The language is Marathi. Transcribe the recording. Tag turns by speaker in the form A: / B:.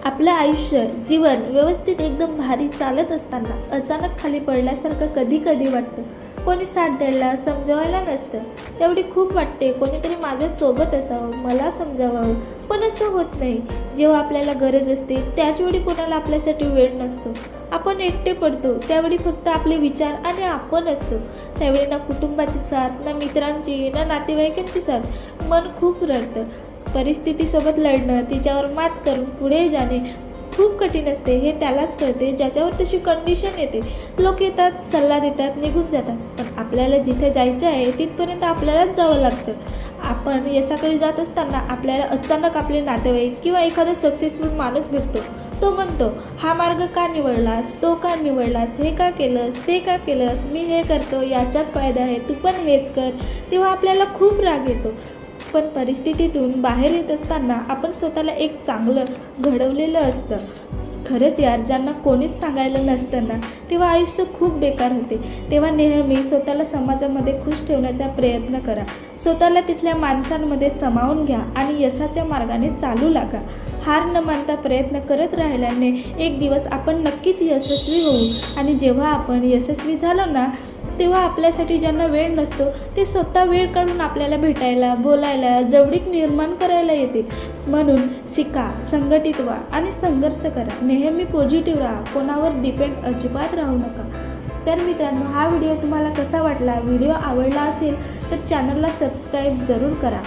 A: आपलं आयुष्य जीवन व्यवस्थित एकदम भारी चालत असताना अचानक खाली पडल्यासारखं कधी कधी वाटतं. कोणी साथ द्यायला समजवायला नसतं. तेवढी खूप वाटते कोणीतरी माझ्यासोबत असावं, मला समजावावं, पण असं होत नाही. जेव्हा आपल्याला गरज असते त्याचवेळी कोणाला आपल्यासाठी वेळ नसतो. आपण एकटे पडतो त्यावेळी फक्त आपले विचार आणि आपण असतो. त्यावेळी ना कुटुंबाची साथ, ना मित्रांची, ना नातेवाईकांची साथ. मन खूप रडतं. परिस्थितीसोबत लढणं, तिच्यावर मात करून पुढे जाणे खूप कठीण असते. हे त्यालाच कळते ज्याच्यावर तशी कंडिशन येते. लोक येतात, सल्ला देतात, निघून जातात, पण आपल्याला जिथे जायचं आहे तिथपर्यंत आपल्यालाच जावं लागतं. आपण यशाकडे जात असताना आपल्याला अचानक आपले नातेवाईक किंवा एखादा सक्सेसफुल माणूस भेटतो. तो म्हणतो, हा मार्ग का निवडलास, तो का निवडलास, हे का केलंस, ते का केलंस, मी हे करतो, याच्यात फायदा आहे, तू पण हेच कर. तेव्हा आपल्याला खूप राग येतो. पण परिस्थितीतून बाहेर येत असताना आपण स्वतःला एक चांगलं घडवलेलं असतं. खरंच यार, ज्यांना कोणीच सांगायला नसतं ना, तेव्हा आयुष्य खूप बेकार होते. तेव्हा नेहमी स्वतःला समाजामध्ये खुश ठेवण्याचा प्रयत्न करा. स्वतःला तिथल्या माणसांमध्ये सामावून घ्या आणि यशाच्या मार्गाने चालू लागा. हार न मानता प्रयत्न करत राहिल्याने एक दिवस आपण नक्कीच यशस्वी होऊ. आणि जेव्हा आपण यशस्वी झालो ना, तेव्हा आपल्यासाठी ज्यांना वेळ नसतो ते स्वतः वेळ काढून आपल्याला भेटायला, बोलायला, जवळीक निर्माण करायला येते. म्हणून शिका, संघटित व्हा आणि संघर्ष करा. नेहमी पॉझिटिव्ह राहा. कोणावर डिपेंड अजिबात राहू नका. तर मित्रांनो, हा व्हिडिओ तुम्हाला कसा वाटला? व्हिडिओ आवडला असेल तर चॅनलला सबस्क्राईब जरूर करा.